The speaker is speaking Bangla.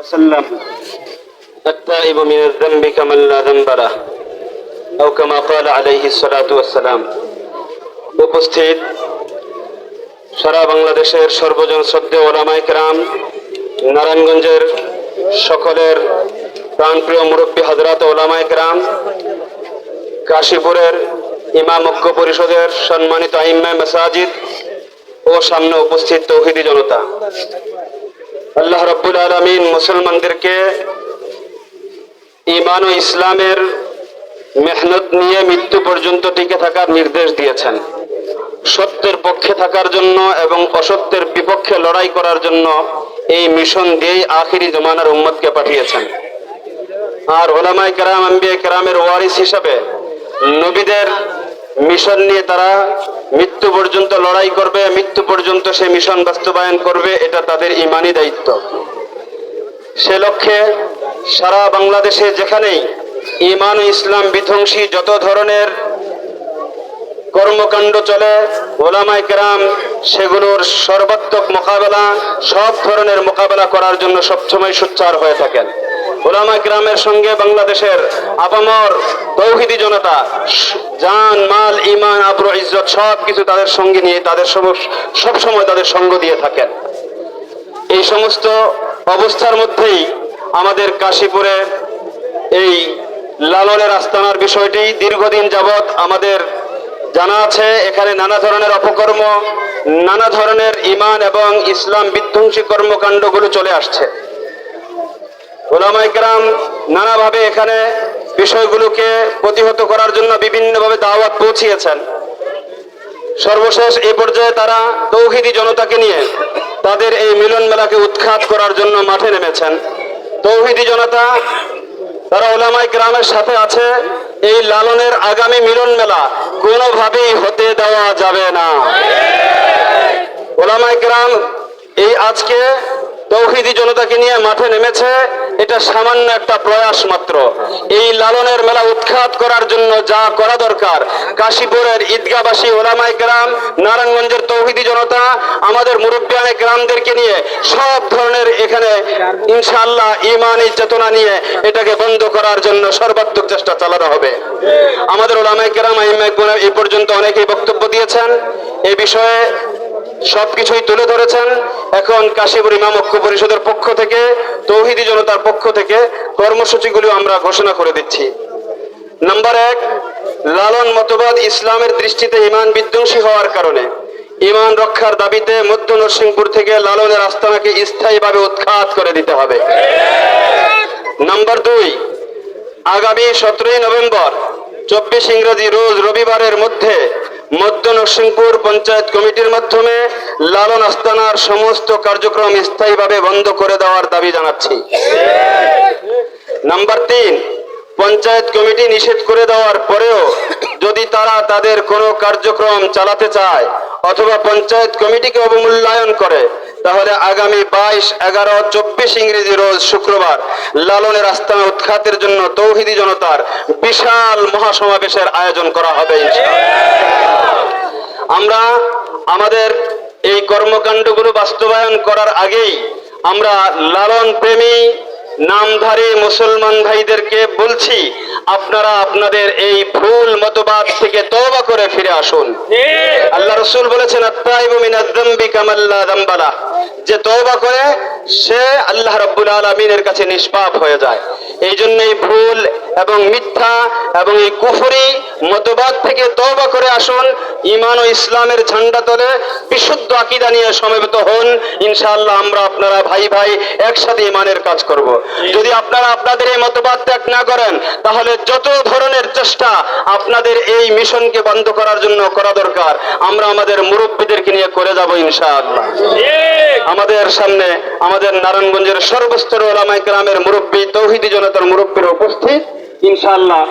وسلم التائب من الذنب كمن لا ذنب له أو كما قال عليه الصلاة والسلام। উপস্থিত সারা বাংলাদেশের সর্বজন শ্রদ্ধেয় ওলামায়ে কেরাম, নারায়ণগঞ্জের সকলের প্রাণপ্রিয় মুরব্বী হযরত ওলামায়ে কেরাম, কাশীপুরের ইমাম ঐক্য পরিষদের সম্মানিত আইম্মায়ে মাসাজিদ ও সামনে উপস্থিত তৌহিদি জনতা, আল্লাহ রাব্বুল আলামিন মুসলমানদেরকে ঈমান ও ইসলামের মেহনত নিয়ে মৃত্যু পর্যন্ত টিকে থাকার নির্দেশ দিয়েছেন। সত্যের পক্ষে থাকার জন্য এবং অসত্যের বিপক্ষে লড়াই করার জন্য এই মিশন দিয়েই আখিরি জমানার উম্মতকে পাঠিয়েছেন। আর ওলামায়ে কেরাম, আম্বিয়ায়ে কেরামের ওয়ারিস হিসাবে নবীদের মিশন নিয়ে তারা মৃত্যু পর্যন্ত লড়াই করবে, মৃত্যু পর্যন্ত সে মিশন বাস্তবায়ন করবে, এটা তাদের ঈমানি দায়িত্ব। সে লক্ষ্যে সারা বাংলাদেশে যেখানেই ঈমান ও ইসলাম বিধ্বংসী যত ধরনের কর্মকাণ্ড চলে, ওলামায়ে কেরাম সেগুলোর সর্বাত্মক মোকাবেলা, সব ধরনের মোকাবেলা করার জন্য সবসময় সোচ্চার হয়ে থাকেন। ওলামায়ে কেরামের সঙ্গে বাংলাদেশের আপামর তৌহিদি জনতা জান, মাল, ঈমান, আবরু, ইজ্জত সব কিছু তাদের সঙ্গে নিয়ে তাদের সবসময় তাদের সঙ্গ দিয়ে থাকেন। এই সমস্ত অবস্থার মধ্যেই আমাদের কাশীপুরে এই লালনের আস্তানার বিষয়টি দীর্ঘদিন যাবৎ আমাদের জানা আছে। এখানে নানা ধরনের অপকর্ম, নানা ধরনের ঈমান এবং ইসলাম বিধ্বংসী কর্মকাণ্ডগুলো চলে আসছে। ওলামায়ে কেরাম নানাভাবে এখানে বিষয়গুলোকে প্রতিহত করার জন্য বিভিন্নভাবে দাওয়াত পৌঁছিয়েছেন। সর্বশেষ এই পর্যায়ে তারা তৌহিদি জনতাকে নিয়ে তাদের এই মিলন মেলাকে উৎখাত করার জন্য মাঠে নেমেছেন। তৌহিদি জনতা তারা ওলামায়ে কেরামের সাথে আছে। এই লালনের আগামী মিলন মেলা কোনোভাবেই হতে দেওয়া যাবে না। ওলামায়ে কেরাম এই আজকে তৌহিদি জনতাকে নিয়ে মাঠে নেমেছে, এটা সামান্য একটা প্রয়াস মাত্র। এই লালনের মেলা উৎখাত করার জন্য যা করা দরকার, কাশীপুরের ঈদগাহবাসী ওলামায়ে কেরাম, নারায়ণগঞ্জের তৌহিদি জনতা, আমাদের মুরব্বিয়ানে কেরামদেরকে নিয়ে সব ধরনের এখানে ইনশাআল্লাহ ঈমানি চেতনা নিয়ে এটাকে বন্ধ করার জন্য সর্বাত্মক চেষ্টা চালানো হবে। আমাদের ওলামায়ে কেরাম, আইম্মায়ে কেরাম এই পর্যন্ত অনেকেই বক্তব্য দিয়েছেন, এই বিষয়ে সবকিছুই তুলে ধরেছেন। এখন কাশীপুর ইমাম ঐক্য পরিষদের পক্ষ থেকে, তৌহিদি জনতার পক্ষ থেকে কর্মসূচিগুলো আমরা ঘোষণা করে দিচ্ছি। নাম্বার 1, লালন মতবাদ ইসলামের দৃষ্টিতে ঈমান বিধ্বংসী হওয়ার কারণে ঈমান রক্ষার দাবিতে মধ্য নরসিংপুর থেকে লালনের আস্তানাকে স্থায়ীভাবে উৎখাত করে দিতে হবে। নাম্বার 2, আগামী 17 নভেম্বর 24 ইংরেজি রোজ রবিবারের মধ্যে মধ্য নরসিংপুর পঞ্চায়েত কমিটির মাধ্যমে লালন আস্তানার সমস্ত কার্যক্রম স্থায়ীভাবে বন্ধ করে দেওয়ার দাবি জানাচ্ছি। নাম্বার 3, পঞ্চায়েত কমিটি নিষেধ করে দেওয়ার পরেও যদি তারা তাদের কোনো কার্যক্রম চালাতে চায় অথবা পঞ্চায়েত কমিটিকে অবমূল্যায়ন করে, তাহলে আগামী 22/11/24 ইংরেজি রোজ শুক্রবার লালনের আস্তানা উৎখাতের জন্য তৌহিদি জনতার বিশাল মহাসমাবেশের আয়োজন করা হবে ইনশাআল্লাহ। আমরা আমাদের এই কর্মকাণ্ডগুলো বাস্তবায়ন করার আগেই আমরা লালন প্রেমী নামধারী মুসলমান ভাইদেরকে বলছি, আপনারা আপনাদের এই ভুল মতবাদ থেকে তওবা করে ফিরে আসুন। আল্লাহ রাসূল বলেছেন, আত-তাইবু মিনাজ যামবি কামান লা যামবা লাহ, যে তওবা করে সে আল্লাহ রাব্বুল আলামিনের কাছে নিষ্পাপ হয়ে যায়। এই জন্য এই ভুল এবং মিথ্যা এবং এই কুফরি মতবাদ থেকে তওবা করে আসুন। ঈমান ও ইসলামের ঝান্ডা তলে বিশুদ্ধ আকীদা নিয়ে সমবেত হন। ইনশাআল্লাহ আমরা আপনারা ভাই ভাই একসাথে ঈমানের কাজ করব। যদি আপনারা আপনাদের এই মতবাদ ত্যাগ না করেন, তাহলে যত ধরনের চেষ্টা আপনাদের এই মিশনকে বন্ধ করার জন্য করা দরকার আমরা আমাদের মুরব্বীদেরকে নিয়ে করে যাব ইনশাআল্লাহ। আমাদের সামনে আমাদের নারায়ণগঞ্জের সর্বস্তরের ওলামায়ে কেরামের মুরব্বী, তৌহিদি জনতার মুরব্বীরা উপস্থিত ইনশাআল্লাহ।